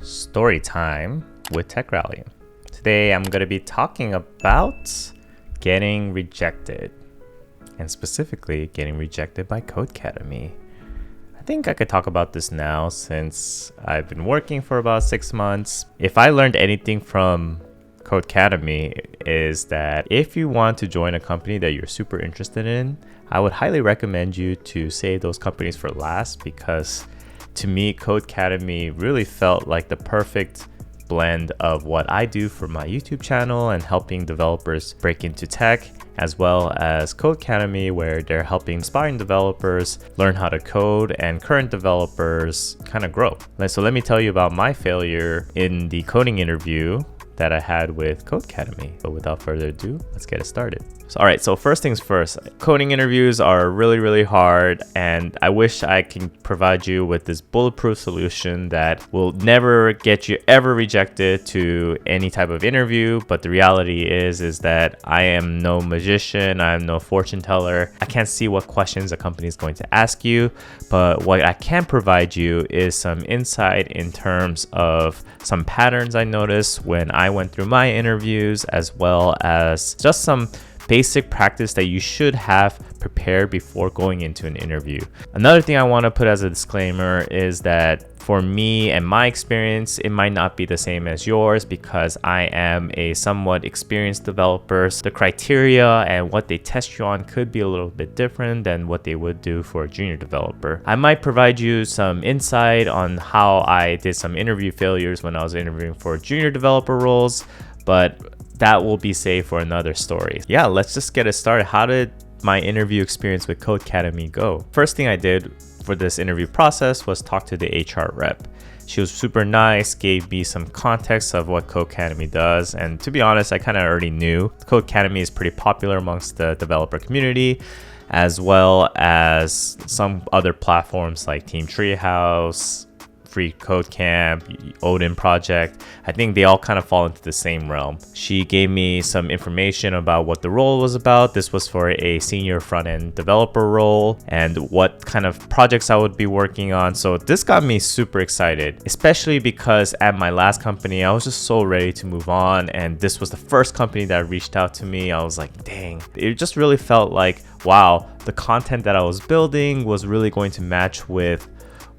Story time with Tech Rally. Today I'm going to be talking about getting rejected, and specifically getting rejected by Codecademy. I think I could talk about this now since I've been working for about 6 months. If I learned anything from Codecademy is that if you want to join a company that you're super interested in, I would highly recommend you to save those companies for last, because to me, Codecademy really felt like the perfect blend of what I do for my YouTube channel and helping developers break into tech, as well as Codecademy, where they're helping aspiring developers learn how to code and current developers kind of grow. So let me tell you about my failure in the coding interview that I had with Codecademy. But without further ado, let's get it started. So first things first, coding interviews are really hard, and I wish I can provide you with this bulletproof solution that will never get you ever rejected to any type of interview. But the reality is that I am no magician, I am no fortune teller. I can't see what questions a company is going to ask you, but what I can provide you is some insight in terms of some patterns I noticed when I went through my interviews, as well as just some basic practice that you should have prepared before going into an interview. Another thing I want to put as a disclaimer is that for me and my experience, it might not be the same as yours, because I am a somewhat experienced developer. So the criteria and what they test you on could be a little bit different than what they would do for a junior developer. I might provide you some insight on how I did some interview failures when I was interviewing for junior developer roles, but that will be saved for another story. Yeah, let's just get it started. How did my interview experience with Codecademy go? First thing I did for this interview process was talk to the HR rep. She was super nice, gave me some context of what Codecademy does, and to be honest, I kind of already knew. Codecademy is pretty popular amongst the developer community, as well as some other platforms like Team Treehouse, Free Code Camp, Odin Project. I think they all kind of fall into the same realm. She gave me some information about what the role was about. This was for a senior front-end developer role, and what kind of projects I would be working on. So this got me super excited, especially because at my last company, I was just so ready to move on, and this was the first company that reached out to me. I was like, dang, it just really felt like, wow, the content that I was building was really going to match with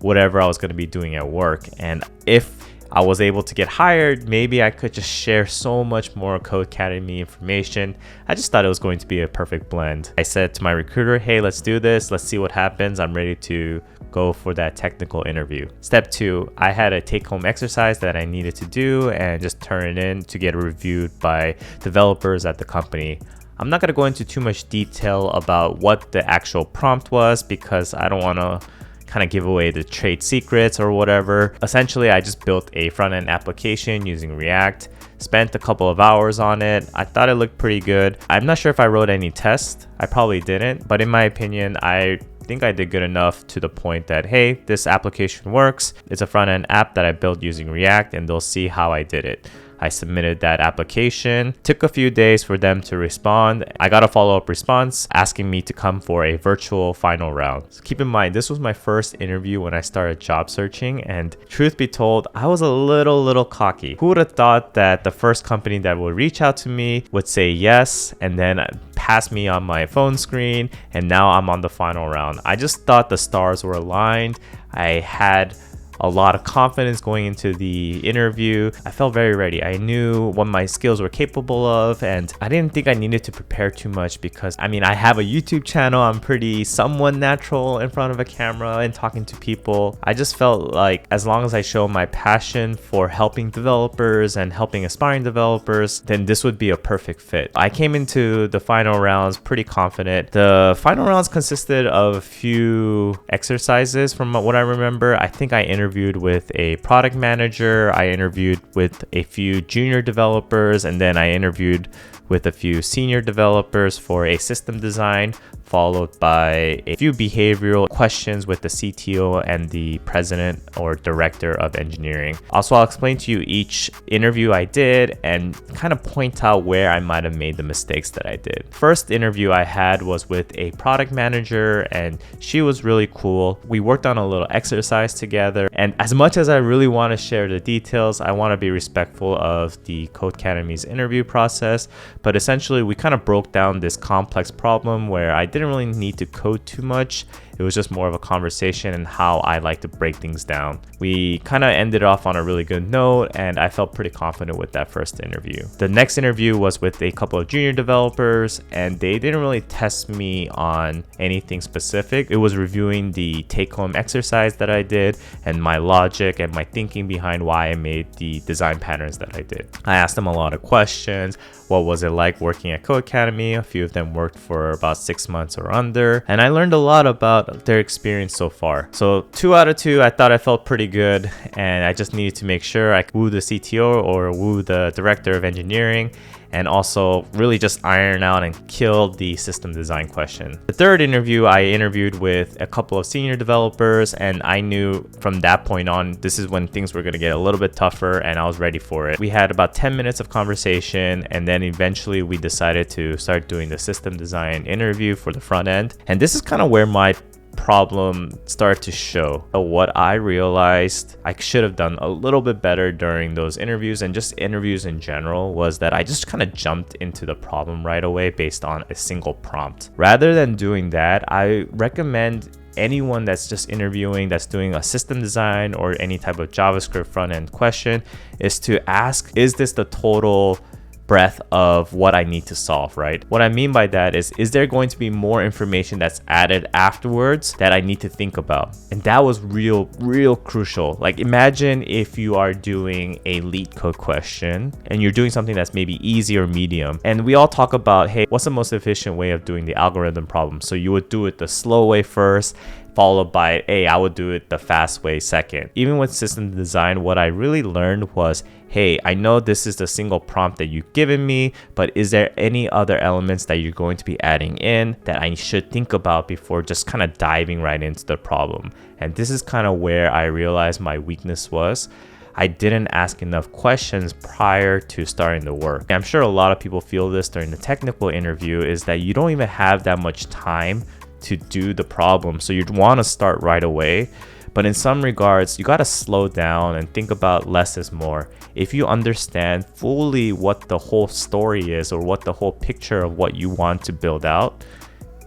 whatever I was going to be doing at work. And if I was able to get hired, maybe I could just share so much more Codecademy information. I just thought it was going to be a perfect blend. I said to my recruiter, hey, let's do this. Let's see what happens. I'm ready to go for that technical interview. Step 2, I had a take-home exercise that I needed to do and just turn it in to get reviewed by developers at the company. I'm not going to go into too much detail about what the actual prompt was, because I don't want to kind of give away the trade secrets or whatever. Essentially, I just built a front-end application using React, spent a couple of hours on it. I thought it looked pretty good. I'm not sure if I wrote any tests. I probably didn't, but in my opinion, I think I did good enough to the point that, hey, this application works. It's a front-end app that I built using React, and they'll see how I did it. I submitted that application. Took a few days for them to respond. I got a follow-up response asking me to come for a virtual final round. So keep in mind, this was my first interview when I started job searching, and truth be told, I was a little cocky. Who would have thought that the first company that would reach out to me would say yes and then pass me on my phone screen, and now I'm on the final round. I just thought the stars were aligned. I had a lot of confidence going into the interview. I felt very ready. I knew what my skills were capable of, and I didn't think I needed to prepare too much, because I have a YouTube channel. I'm pretty somewhat natural in front of a camera and talking to people. I just felt like as long as I show my passion for helping developers and helping aspiring developers, then this would be a perfect fit. I came into the final rounds pretty confident. The final rounds consisted of a few exercises from what I remember. I think I interviewed with a product manager, I interviewed with a few junior developers, and then I interviewed with a few senior developers for a system design, followed by a few behavioral questions with the CTO and the president or director of engineering. Also, I'll explain to you each interview I did and kind of point out where I might have made the mistakes that I did. First interview I had was with a product manager, and she was really cool. We worked on a little exercise together, and as much as I really want to share the details, I want to be respectful of the Codecademy's interview process. But essentially, we kind of broke down this complex problem where I didn't really need to code too much. It was just more of a conversation and how I like to break things down. We kind of ended off on a really good note, and I felt pretty confident with that first interview. The next interview was with a couple of junior developers, and they didn't really test me on anything specific. It was reviewing the take-home exercise that I did and my logic and my thinking behind why I made the design patterns that I did. I asked them a lot of questions. What was it like working at Codecademy? A few of them worked for about 6 months or under, and I learned a lot about their experience so far. So 2 out of 2, I thought I felt pretty good, and I just needed to make sure I could woo the CTO or woo the director of engineering, and also really just iron out and kill the system design question. The third interview, I interviewed with a couple of senior developers, and I knew from that point on, this is when things were going to get a little bit tougher, and I was ready for it. We had about 10 minutes of conversation, and then eventually we decided to start doing the system design interview for the front end. And this is kind of where my problem started to show. What I realized I should have done a little bit better during those interviews, and just interviews in general, was that I just kind of jumped into the problem right away based on a single prompt. Rather than doing that, I recommend anyone that's just interviewing, that's doing a system design or any type of JavaScript front-end question, is to ask, is this the total breadth of what I need to solve, right? What I mean by that is there going to be more information that's added afterwards that I need to think about? And that was real crucial. Like, imagine if you are doing a lead code question and you're doing something that's maybe easy or medium, and we all talk about, hey, what's the most efficient way of doing the algorithm problem? So you would do it the slow way first, followed by, hey, I would do it the fast way second. Even with system design, what I really learned was, hey, I know this is the single prompt that you've given me, but is there any other elements that you're going to be adding in that I should think about before just kind of diving right into the problem? And this is kind of where I realized my weakness was. I didn't ask enough questions prior to starting the work. I'm sure a lot of people feel this during the technical interview, is that you don't even have that much time to do the problem, so you'd want to start right away. But in some regards, you got to slow down and think about less is more. If you understand fully what the whole story is, or what the whole picture of what you want to build out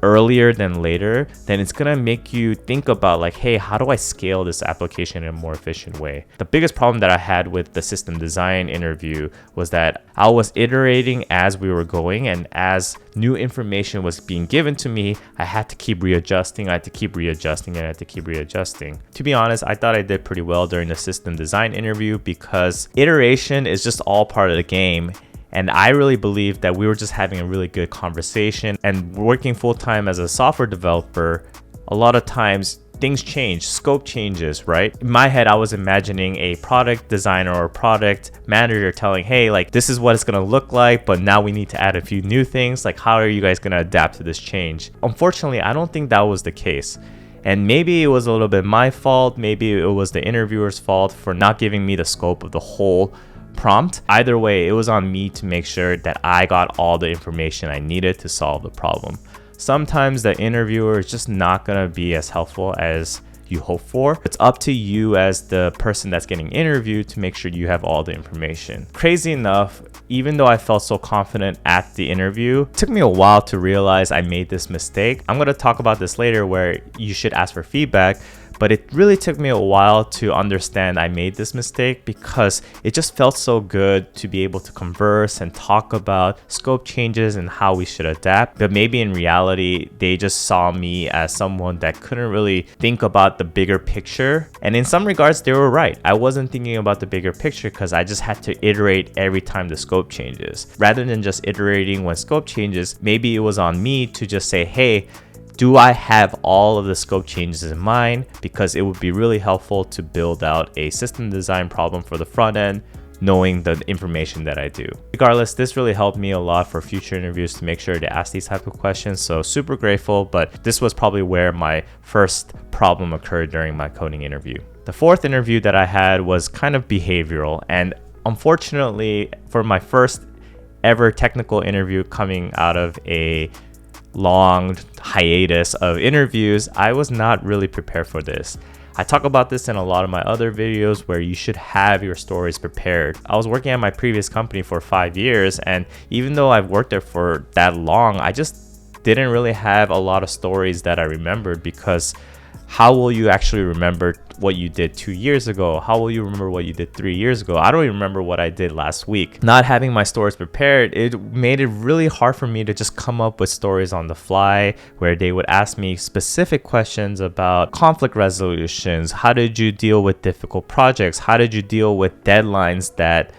earlier than later, then it's gonna make you think about, like, hey, how do I scale this application in a more efficient way? The biggest problem that I had with the system design interview was that I was iterating as we were going, and as new information was being given to me, I had to keep readjusting, and To be honest, I thought I did pretty well during the system design interview, because iteration is just all part of the game. And I really believe that we were just having a really good conversation. And working full-time as a software developer, a lot of times things change, scope changes, right? In my head, I was imagining a product designer or product manager telling, hey, like, this is what it's gonna look like, but now we need to add a few new things. Like, how are you guys gonna adapt to this change? Unfortunately, I don't think that was the case. And maybe it was a little bit my fault. Maybe it was the interviewer's fault for not giving me the scope of the whole prompt. Either way, it was on me to make sure that I got all the information I needed to solve the problem. Sometimes the interviewer is just not gonna be as helpful as you hope for. It's up to you as the person that's getting interviewed to make sure you have all the information. Crazy enough, even though I felt so confident at the interview, it took me a while to realize I made this mistake. I'm gonna talk about this later, where you should ask for feedback. But it really took me a while to understand I made this mistake, because it just felt so good to be able to converse and talk about scope changes and how we should adapt. But maybe in reality, they just saw me as someone that couldn't really think about the bigger picture. And in some regards, they were right. I wasn't thinking about the bigger picture because I just had to iterate every time the scope changes. Rather than just iterating when scope changes, maybe it was on me to just say, hey, do I have all of the scope changes in mind? Because it would be really helpful to build out a system design problem for the front end knowing the information that I do. Regardless, this really helped me a lot for future interviews to make sure to ask these type of questions. So super grateful, but this was probably where my first problem occurred during my coding interview. The fourth interview that I had was kind of behavioral, and unfortunately for my first ever technical interview coming out of a long hiatus of interviews, I was not really prepared for this. I talk about this in a lot of my other videos where you should have your stories prepared. I was working at my previous company for 5 years, and even though I've worked there for that long, I just didn't really have a lot of stories that I remembered, because how will you actually remember what you did 2 years ago? How will you remember what you did 3 years ago? I don't even remember what I did last week. Not having my stories prepared, it made it really hard for me to just come up with stories on the fly, where they would ask me specific questions about conflict resolutions. How did you deal with difficult projects? How did you deal with deadlines that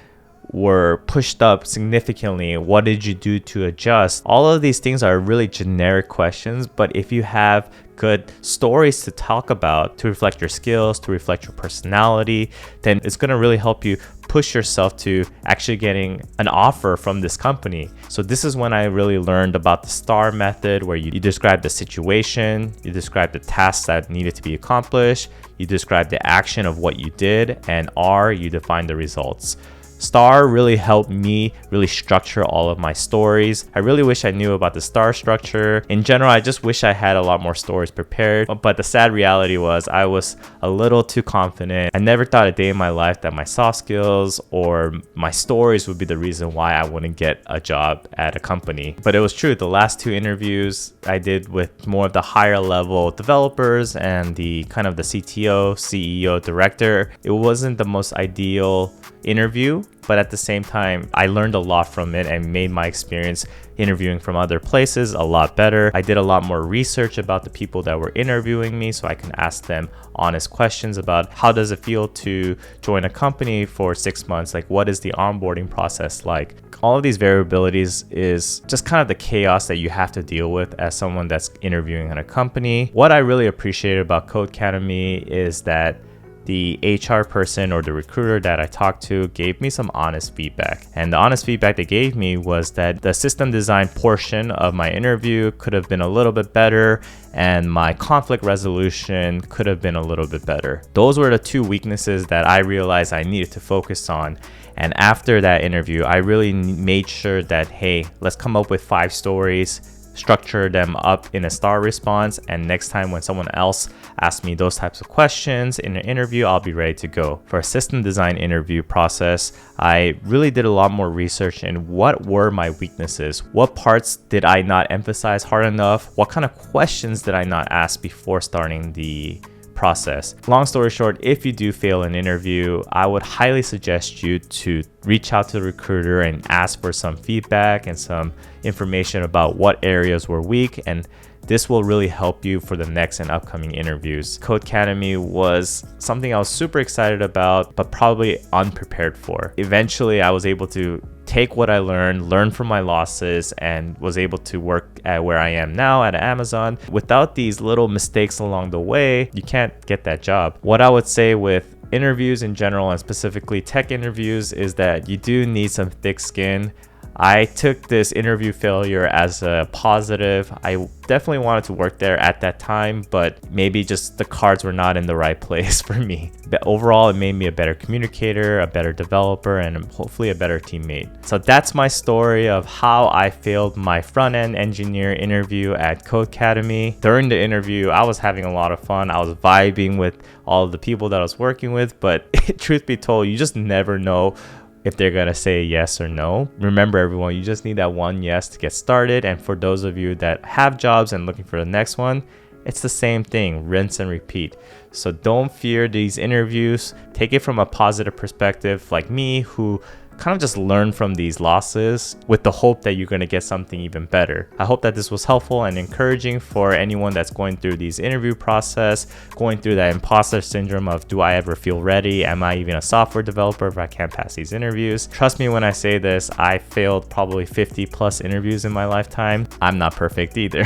were pushed up significantly? What did you do to adjust? All of these things are really generic questions, but if you have good stories to talk about, to reflect your skills, to reflect your personality, then it's going to really help you push yourself to actually getting an offer from this company. So this is when I really learned about the STAR method, where you describe the situation, you describe the tasks that needed to be accomplished, you describe the action of what you did, and R, you define the results. STAR really helped me really structure all of my stories. I really wish I knew about the STAR structure. In general, I just wish I had a lot more stories prepared, but the sad reality was I was a little too confident. I never thought a day in my life that my soft skills or my stories would be the reason why I wouldn't get a job at a company. But it was true. The last 2 interviews I did with more of the higher level developers and the kind of the CTO, CEO, director, it wasn't the most ideal interview, but at the same time, I learned a lot from it and made my experience interviewing from other places a lot better. I did a lot more research about the people that were interviewing me, so I can ask them honest questions about how does it feel to join a company for 6 months? Like, what is the onboarding process like? All of these variabilities is just kind of the chaos that you have to deal with as someone that's interviewing at a company. What I really appreciated about Codecademy is that the HR person or the recruiter that I talked to gave me some honest feedback. And the honest feedback they gave me was that the system design portion of my interview could have been a little bit better, and my conflict resolution could have been a little bit better. Those were the 2 weaknesses that I realized I needed to focus on. And after that interview, I really made sure that, hey, let's come up with 5 stories, structure them up in a STAR response, and next time when someone else asks me those types of questions in an interview, I'll be ready to go. For a system design interview process, I really did a lot more research in what were my weaknesses, what parts did I not emphasize hard enough, what kind of questions did I not ask before starting the process. Long story short, if you do fail an interview, I would highly suggest you to reach out to the recruiter and ask for some feedback and some information about what areas were weak, and this will really help you for the next and upcoming interviews. Codecademy was something I was super excited about, but probably unprepared for. Eventually, I was able to take what I learn from my losses, and was able to work at where I am now at Amazon. Without these little mistakes along the way, you can't get that job. What I would say with interviews in general, and specifically tech interviews, is that you do need some thick skin. I took this interview failure as a positive. I definitely wanted to work there at that time, but maybe just the cards were not in the right place for me. But overall, it made me a better communicator, a better developer, and hopefully a better teammate. So that's my story of how I failed my front-end engineer interview at Codecademy. During the interview, I was having a lot of fun. I was vibing with all of the people that I was working with, but truth be told, you just never know if they're gonna say yes or no. Remember everyone, you just need that one yes to get started. And for those of you that have jobs and looking for the next one, it's the same thing, rinse and repeat. So don't fear these interviews. Take it from a positive perspective, like me, who kind of just learn from these losses with the hope that you're going to get something even better. I hope that this was helpful and encouraging for anyone that's going through these interview process, going through that imposter syndrome of, do I ever feel ready? Am I even a software developer if I can't pass these interviews? Trust me when I say this, I failed probably 50 plus interviews in my lifetime. I'm not perfect either.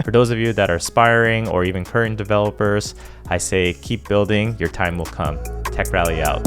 For those of you that are aspiring or even current developers, I say keep building, your time will come. Tech Rally out.